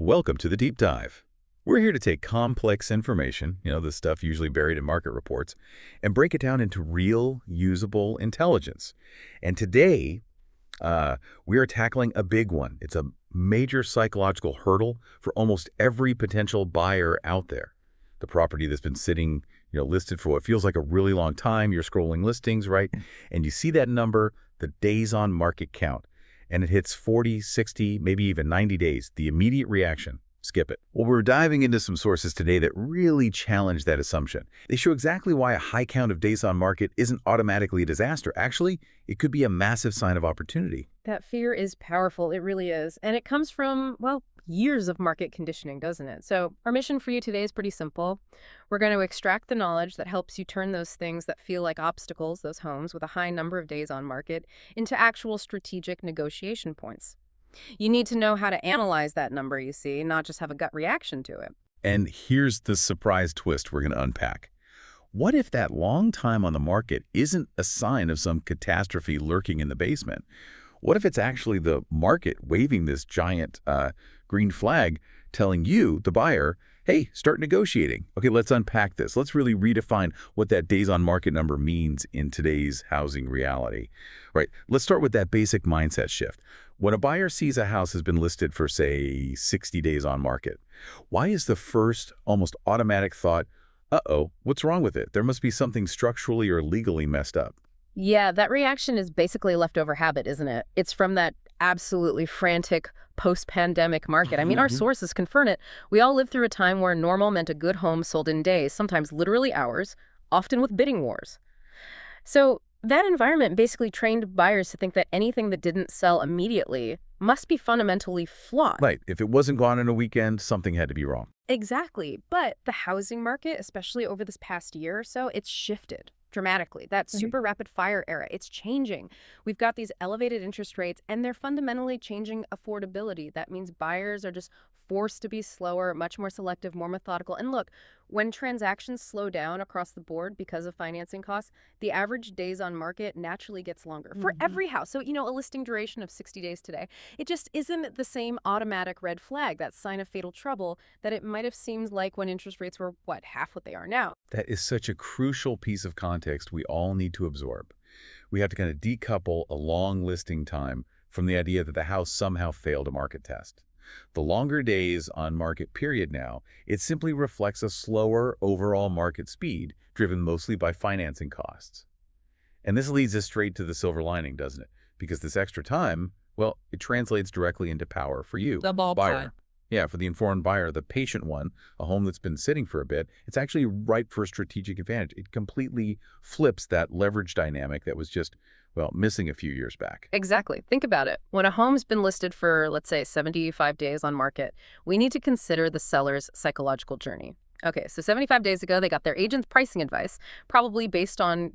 Welcome to the Deep Dive. We're here to take complex information, the stuff usually buried in market reports, and break it down into real, usable intelligence. And today, we are tackling a big one. It's a major psychological hurdle for almost every potential buyer out there. The property that's been sitting, listed for what feels like a really long time. You're scrolling listings, right? And you see that number, the days on market count, and it hits 40, 60, maybe even 90 days. The immediate reaction, skip it. Well, we're diving into some sources today that really challenge that assumption. They show exactly why a high count of days on market isn't automatically a disaster. Actually, it could be a massive sign of opportunity. That fear is powerful. It really is. And it comes from, well, years of market conditioning, doesn't it? So our mission for you today is pretty simple. We're going to extract the knowledge that helps you turn those things that feel like obstacles, those homes with a high number of days on market, into actual strategic negotiation points. You need to know how to analyze that number, you see, not just have a gut reaction to it. And here's the surprise twist we're going to unpack. What if that long time on the market isn't a sign of some catastrophe lurking in the basement? What if it's actually the market waving this giant green flag telling you, the buyer, hey, start negotiating? Okay, let's unpack this. Let's really redefine what that days on market number means in today's housing reality. Right, let's start with that basic mindset shift. When a buyer sees a house has been listed for, say, 60 days on market, why is the first, almost automatic thought, uh-oh, what's wrong with it? There must be something structurally or legally messed up. Yeah, that reaction is basically a leftover habit, isn't it? It's from that absolutely frantic post-pandemic market. I mean, our sources confirm it. We all lived through a time where normal meant a good home sold in days, sometimes literally hours, often with bidding wars. So that environment basically trained buyers to think that anything that didn't sell immediately must be fundamentally flawed. Right, if it wasn't gone in a weekend, something had to be wrong. Exactly. But the housing market, especially over this past year or so, it's shifted dramatically. That super rapid fire era, it's changing. We've got these elevated interest rates, and they're fundamentally changing affordability. That means buyers are just forced to be slower, much more selective, more methodical. And look, when transactions slow down across the board because of financing costs, the average days on market naturally gets longer for every house. So, a listing duration of 60 days today, it just isn't the same automatic red flag, that sign of fatal trouble that it might have seemed like when interest rates were, half what they are now. That is such a crucial piece of context we all need to absorb. We have to kind of decouple a long listing time from the idea that the house somehow failed a market test. The longer days on market period now, it simply reflects a slower overall market speed driven mostly by financing costs. And this leads us straight to the silver lining, doesn't it? Because this extra time, well, it translates directly into power for you, The ball buyer. plan. Yeah, for the informed buyer, the patient one, a home that's been sitting for a bit, it's actually ripe for a strategic advantage. It completely flips that leverage dynamic that was just, missing a few years back. Exactly. Think about it. When a home's been listed for, let's say, 75 days on market, we need to consider the seller's psychological journey. Okay, so 75 days ago, they got their agent's pricing advice, probably based on,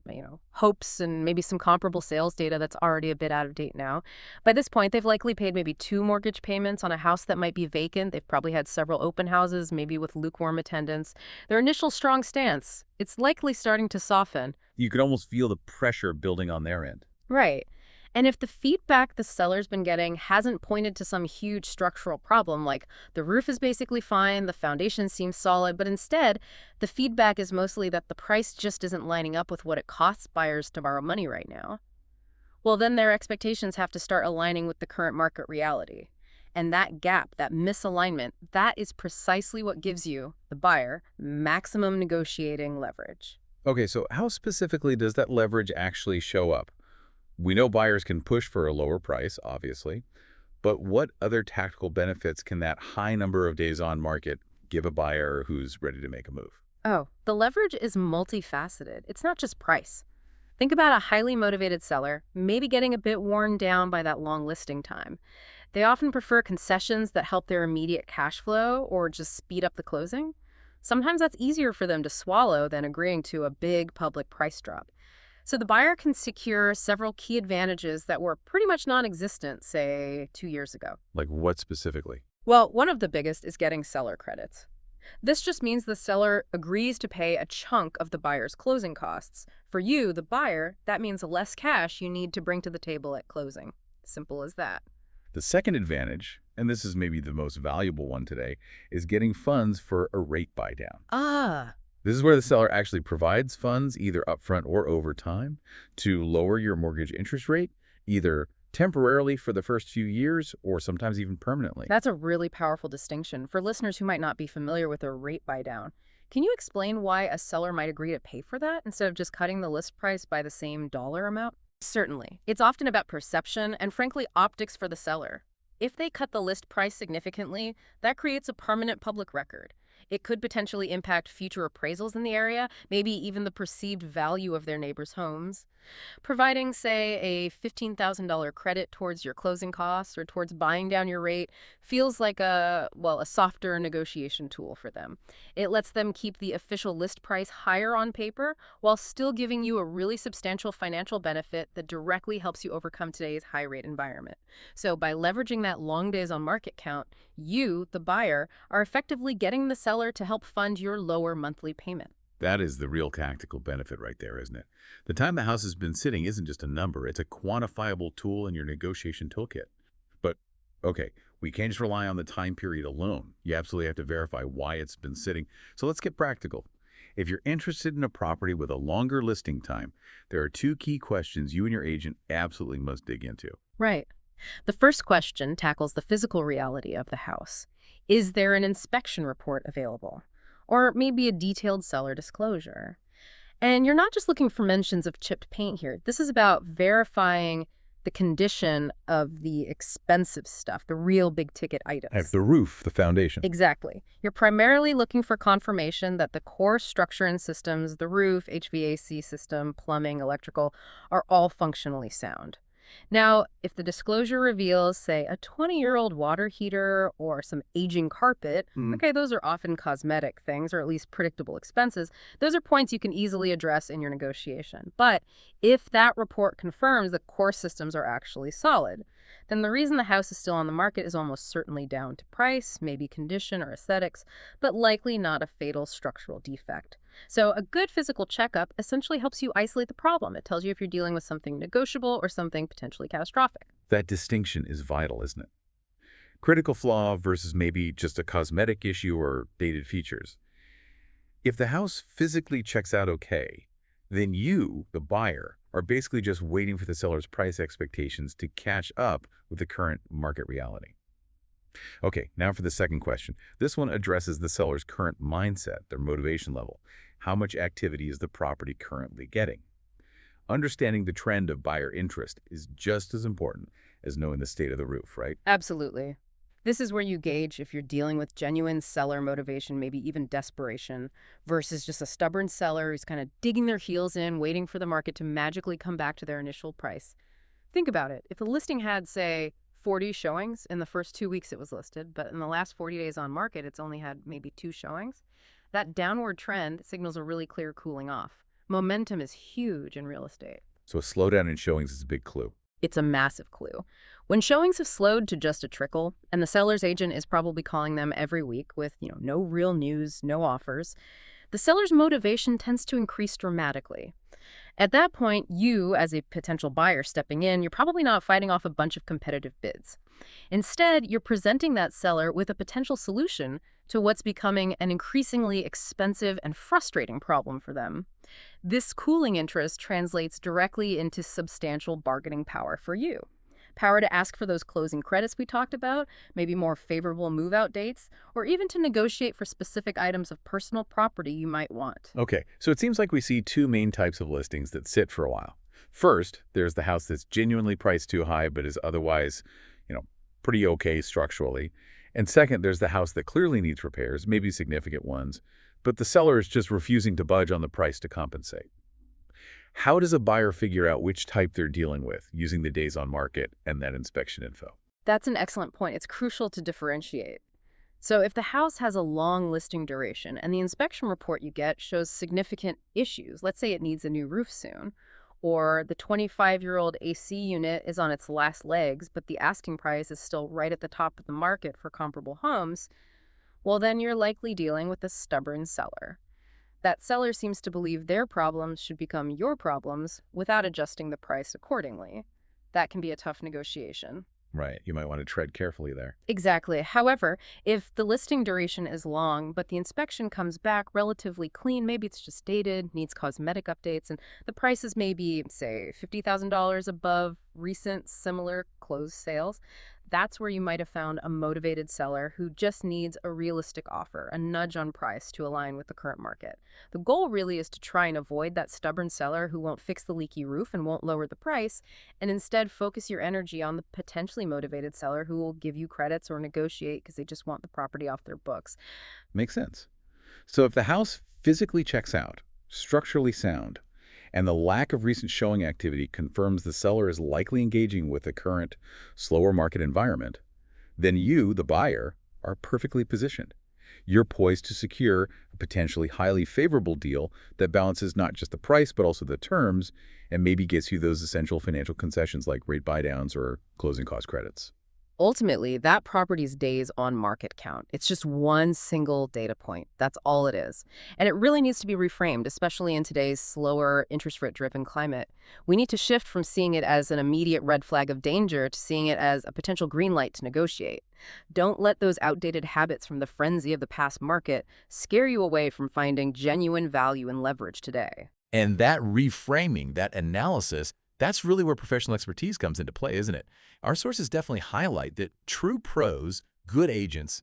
hopes and maybe some comparable sales data that's already a bit out of date now. By this point, they've likely paid maybe 2 mortgage payments on a house that might be vacant. They've probably had several open houses, maybe with lukewarm attendance. Their initial strong stance, it's likely starting to soften. You could almost feel the pressure building on their end. Right. And if the feedback the seller's been getting hasn't pointed to some huge structural problem, like the roof is basically fine, the foundation seems solid, but instead, the feedback is mostly that the price just isn't lining up with what it costs buyers to borrow money right now, well, then their expectations have to start aligning with the current market reality. And that gap, that misalignment, that is precisely what gives you, the buyer, maximum negotiating leverage. Okay, so how specifically does that leverage actually show up? We know buyers can push for a lower price, obviously, but what other tactical benefits can that high number of days on market give a buyer who's ready to make a move? Oh, the leverage is multifaceted. It's not just price. Think about a highly motivated seller, maybe getting a bit worn down by that long listing time. They often prefer concessions that help their immediate cash flow or just speed up the closing. Sometimes that's easier for them to swallow than agreeing to a big public price drop. So the buyer can secure several key advantages that were pretty much non-existent, say, 2 years ago. Like what specifically? Well, one of the biggest is getting seller credits. This just means the seller agrees to pay a chunk of the buyer's closing costs. For you, the buyer, that means less cash you need to bring to the table at closing. Simple as that. The second advantage, and this is maybe the most valuable one today, is getting funds for a rate buy down. Ah, This is where the seller actually provides funds, either upfront or over time, to lower your mortgage interest rate, either temporarily for the first few years or sometimes even permanently. that's a really powerful distinction for listeners who might not be familiar with a rate buy down. Can you explain why a seller might agree to pay for that instead of just cutting the list price by the same dollar amount? Certainly. It's often about perception and, frankly, optics for the seller. If they cut the list price significantly, that creates a permanent public record. It could potentially impact future appraisals in the area, maybe even the perceived value of their neighbors' homes. Providing, say, a $15,000 credit towards your closing costs or towards buying down your rate feels like a softer negotiation tool for them. It lets them keep the official list price higher on paper while still giving you a really substantial financial benefit that directly helps you overcome today's high rate environment. So by leveraging that long days on market count, you, the buyer, are effectively getting the seller to help fund your lower monthly payment. That is the real tactical benefit right there, isn't it? The time the house has been sitting isn't just a number, it's a quantifiable tool in your negotiation toolkit. But, okay, we can't just rely on the time period alone. You absolutely have to verify why it's been sitting. So let's get practical. If you're interested in a property with a longer listing time, there are two key questions you and your agent absolutely must dig into. Right. The first question tackles the physical reality of the house. Is there an inspection report available? Or maybe a detailed seller disclosure? And you're not just looking for mentions of chipped paint here. This is about verifying the condition of the expensive stuff, the real big ticket I have items. the roof, the foundation. Exactly. You're primarily looking for confirmation that the core structure and systems, the roof, HVAC system, plumbing, electrical, are all functionally sound. Now, if the disclosure reveals, say, a 20-year-old water heater or some aging carpet, okay, those are often cosmetic things or at least predictable expenses. Those are points you can easily address in your negotiation. But if that report confirms the core systems are actually solid, then the reason the house is still on the market is almost certainly down to price, maybe condition or aesthetics, but likely not a fatal structural defect. So a good physical checkup essentially helps you isolate the problem. It tells you if you're dealing with something negotiable or something potentially catastrophic. That distinction is vital, isn't it? Critical flaw versus maybe just a cosmetic issue or dated features. If the house physically checks out okay, then you, the buyer, are basically just waiting for the seller's price expectations to catch up with the current market reality. Okay, now for the second question. This one addresses the seller's current mindset, their motivation level. How much activity is the property currently getting? Understanding the trend of buyer interest is just as important as knowing the state of the roof, right? Absolutely. This is where you gauge if you're dealing with genuine seller motivation, maybe even desperation, versus just a stubborn seller who's kind of digging their heels in, waiting for the market to magically come back to their initial price. Think about it. If the listing had, say, 40 showings in the first 2 weeks it was listed, but in the last 40 days on market, it's only had maybe 2 showings, that downward trend signals a really clear cooling off. Momentum is huge in real estate. So a slowdown in showings is a big clue. It's a massive clue. When showings have slowed to just a trickle, and the seller's agent is probably calling them every week with, no real news, no offers, the seller's motivation tends to increase dramatically. At that point, you, as a potential buyer stepping in, you're probably not fighting off a bunch of competitive bids. Instead, you're presenting that seller with a potential solution to what's becoming an increasingly expensive and frustrating problem for them. This cooling interest translates directly into substantial bargaining power for you. Power to ask for those closing credits we talked about, maybe more favorable move-out dates, or even to negotiate for specific items of personal property you might want. Okay, so it seems like we see two main types of listings that sit for a while. First, there's the house that's genuinely priced too high but is otherwise, pretty okay structurally. And second, there's the house that clearly needs repairs, maybe significant ones, but the seller is just refusing to budge on the price to compensate. How does a buyer figure out which type they're dealing with using the days on market and that inspection info? That's an excellent point. It's crucial to differentiate. So if the house has a long listing duration and the inspection report you get shows significant issues, let's say it needs a new roof soon, or the 25-year-old AC unit is on its last legs, but the asking price is still right at the top of the market for comparable homes, well, then you're likely dealing with a stubborn seller. That seller seems to believe their problems should become your problems without adjusting the price accordingly. That can be a tough negotiation. Right. You might want to tread carefully there. Exactly. However, if the listing duration is long, but the inspection comes back relatively clean, maybe it's just dated, needs cosmetic updates, and the price is maybe, say, $50,000 above recent similar closed sales, that's where you might have found a motivated seller who just needs a realistic offer, a nudge on price to align with the current market. The goal really is to try and avoid that stubborn seller who won't fix the leaky roof and won't lower the price, and instead focus your energy on the potentially motivated seller who will give you credits or negotiate because they just want the property off their books. Makes sense. So if the house physically checks out, structurally sound, and the lack of recent showing activity confirms the seller is likely engaging with the current slower market environment, then you, the buyer, are perfectly positioned. You're poised to secure a potentially highly favorable deal that balances not just the price but also the terms and maybe gets you those essential financial concessions like rate buydowns or closing cost credits. Ultimately, that property's days on market count. It's just one single data point. That's all it is. And it really needs to be reframed, especially in today's slower, interest rate-driven climate. We need to shift from seeing it as an immediate red flag of danger to seeing it as a potential green light to negotiate. Don't let those outdated habits from the frenzy of the past market scare you away from finding genuine value and leverage today. And that reframing, that analysis, that's really where professional expertise comes into play, isn't it? Our sources definitely highlight that true pros, good agents,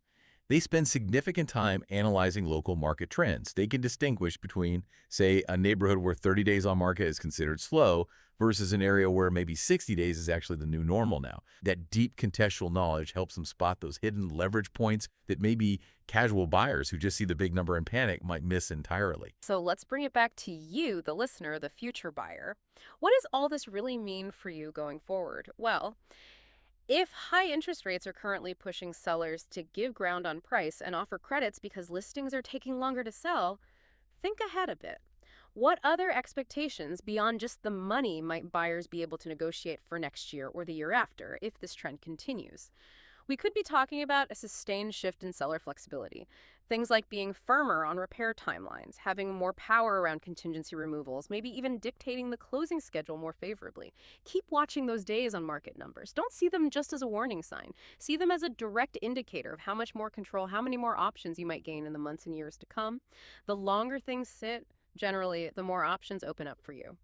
they spend significant time analyzing local market trends. They can distinguish between, say, a neighborhood where 30 days on market is considered slow versus an area where maybe 60 days is actually the new normal now. That deep contextual knowledge helps them spot those hidden leverage points that maybe casual buyers who just see the big number and panic might miss entirely. So let's bring it back to you, the listener, the future buyer. What does all this really mean for you going forward? Well, if high interest rates are currently pushing sellers to give ground on price and offer credits because listings are taking longer to sell, think ahead a bit. What other expectations beyond just the money might buyers be able to negotiate for next year or the year after if this trend continues? We could be talking about a sustained shift in seller flexibility. Things like being firmer on repair timelines, having more power around contingency removals, maybe even dictating the closing schedule more favorably. Keep watching those days on market numbers. Don't see them just as a warning sign. See them as a direct indicator of how much more control, how many more options you might gain in the months and years to come. The longer things sit, generally, the more options open up for you.